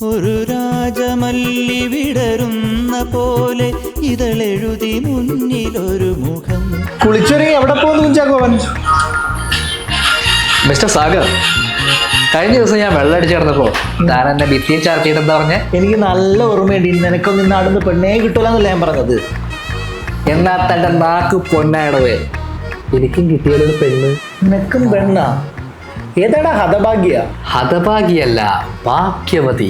ഒരു രാജമല്ലി വിടരുന്ന പോലെ ഇതളെഴുതി മുന്നിലൊരു മുഖം. കുളിച്ചൊരുങ്ങി എവിടെ പോകുന്നു കുഞ്ചാക്കോവൻ? മിസ്റ്റർ സാഗർ, കഴിഞ്ഞ ദിവസം ഞാൻ വെള്ളമടിച്ച് കിടന്നപ്പോ താൻ എന്നെ ഭിത്തിയെ ചാർത്തിയിട്ടെന്താ പറഞ്ഞേ? എനിക്ക് നല്ല ഓർമ്മയുണ്ട്. നിനക്കൊന്നും ഇന്ന് ആടുന്ന് പെണ്ണേ കിട്ടൂലെന്നല്ല ഞാൻ പറഞ്ഞത്. എന്നാ തന്റെ നാക്ക് പൊന്നായിടവേ, എനിക്കും കിട്ടിയൊരു പെണ്ണ്. നിനക്കും പെണ്ണാ? ഏതാടാ ഹതഭാഗ്യ? ഹതഭാഗ്യല്ല, ഭാഗ്യവതി.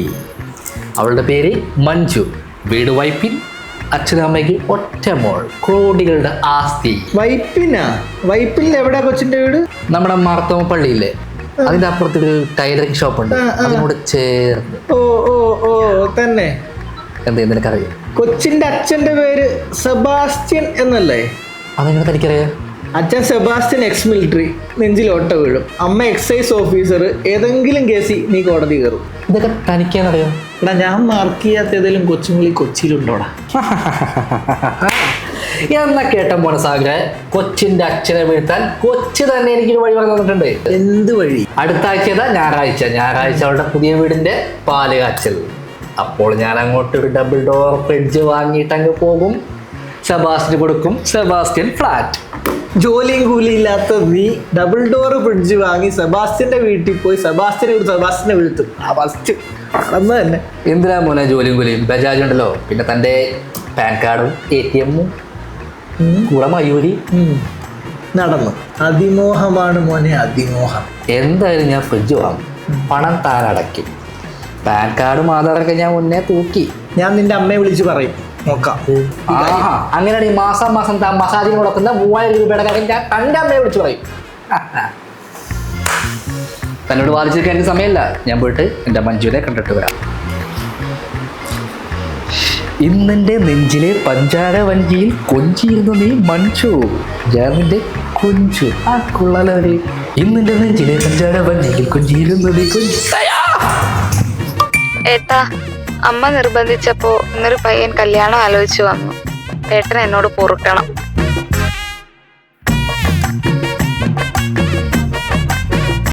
അവളുടെ പേര് മഞ്ജു. വീട് വൈപ്പിൻ. അച്ഛനമ്മയ്ക്ക് ഒറ്റ മോൾ, കോടികളുടെ ആസ്തി. വൈപ്പിനാ? വൈപ്പിൽ എവിടെയാ കൊച്ചിന്റെ വീട്? നമ്മുടെ മാർത്തോമ പള്ളിയില്ലേ, അതിന്റെ അപ്പുറത്തൊരു ടൈലറിംഗ് ഷോപ്പ് ഉണ്ട്, അതിനോട് ചേർന്ന്. ഓ ഓ ഓ തന്നെ. എന്താ നിനക്കറിയാം? കൊച്ചിന്റെ അച്ഛന്റെ പേര് സെബാസ്റ്റ്യൻ എന്നല്ലേ? അതെങ്ങനെ തനിക്കറിയാം? അച്ഛൻ സെബാസ്റ്റ്യൻ എക്സ് മിലിറ്ററി, നെഞ്ചിൽ ഓട്ട വീഴും. അമ്മ എക്സൈസ് ഓഫീസർ. ഏതെങ്കിലും കേസിൽ നീ കോടതി കയറും. ഇതൊക്കെ തനിക്കാനറിയാം? എടാ, ഞാൻ മാർക്ക് ചെയ്യാത്ത ഏതെങ്കിലും കൊച്ചുങ്ങളി കൊച്ചിയിലുണ്ടോടാ? എന്നാ കേട്ട മോനെ സാഗരെ, കൊച്ചിന്റെ അച്ഛനെ വീഴ്ത്താൻ കൊച്ചു തന്നെ എനിക്കൊരു വഴി പറഞ്ഞു തന്നിട്ടുണ്ട്. എന്ത് വഴി? അടുത്ത ആഴ്ച ഞായറാഴ്ച അവളുടെ പുതിയ വീടിന്റെ പാല് കാച്ചൽ. അപ്പോൾ ഞാൻ അങ്ങോട്ട് ഒരു ഡബിൾ ഡോർ ഫ്രിഡ്ജ് വാങ്ങിയിട്ട് അങ്ങ് പോകും. സെബാസ്റ്റ്യന് കൊടുക്കും. Sebastian flat. ജോലിയും കൂലി ഇല്ലാത്ത നീ ഡബിൾ ഡോർ ഫ്രിഡ്ജ് വാങ്ങി സെബാസ്റ്റ്യന്റെ വീട്ടിൽ പോയി സെബാസ്റ്റ്യനെ വീഴ്ത്തും. ഫസ്റ്റ് നടന്നു തന്നെ. എന്തിനാ മോനെ ജോലിയും കൂലിയും? ബജാജ് ഉണ്ടല്ലോ, പിന്നെ തൻ്റെ പാൻ കാർഡും ATM കൂടെ മയൂരി. നടന്നു. അതിമോഹമാണ് മോനെ, അതിമോഹം. എന്തായാലും ഞാൻ ഫ്രിഡ്ജ് വാങ്ങും. പണം താൻ അടയ്ക്കും. പാൻ കാർഡും ആധാറൊക്കെ ഞാൻ മുന്നേ തൂക്കി. ഞാൻ നിന്റെ അമ്മയെ വിളിച്ച് പറയും. നോക്കാം. അങ്ങനെയാണെങ്കിൽ മാസം താൻ മസാജിന് കൊടുക്കുന്ന 3000 രൂപയുടെ കാര്യം ഞാൻ തൻ്റെ അമ്മയെ വിളിച്ച് പറയും. തന്നോട് വാദിച്ചിരിക്കാൻ എനിക്ക് സമയമില്ല. ഞാൻ പോയിട്ട് എൻ്റെ മഞ്ജുവിനെ കണ്ടിട്ട് വരാം. ഇന്നെൻ്റെ നെഞ്ചിലെ പഞ്ചാര വഞ്ചിയിൽ കൊഞ്ചിയിരുന്ന നീ മഞ്ജു, ഞാൻ നിന്റെ കൊഞ്ചു. ആ കൊള്ളാലേ. ഇന്നെൻ്റെ നെഞ്ചിലെ പഞ്ചാര വഞ്ചിയിൽ കൊഞ്ചിയിരുന്ന നീ കൊഞ്ചു. ഏട്ടാ, അമ്മ നിർബന്ധിച്ചപ്പോ ഇന്നൊരു പയ്യൻ കല്യാണം ആലോചിച്ചു വന്നു. ഏട്ടൻ എന്നോട് പൊറുക്കണം.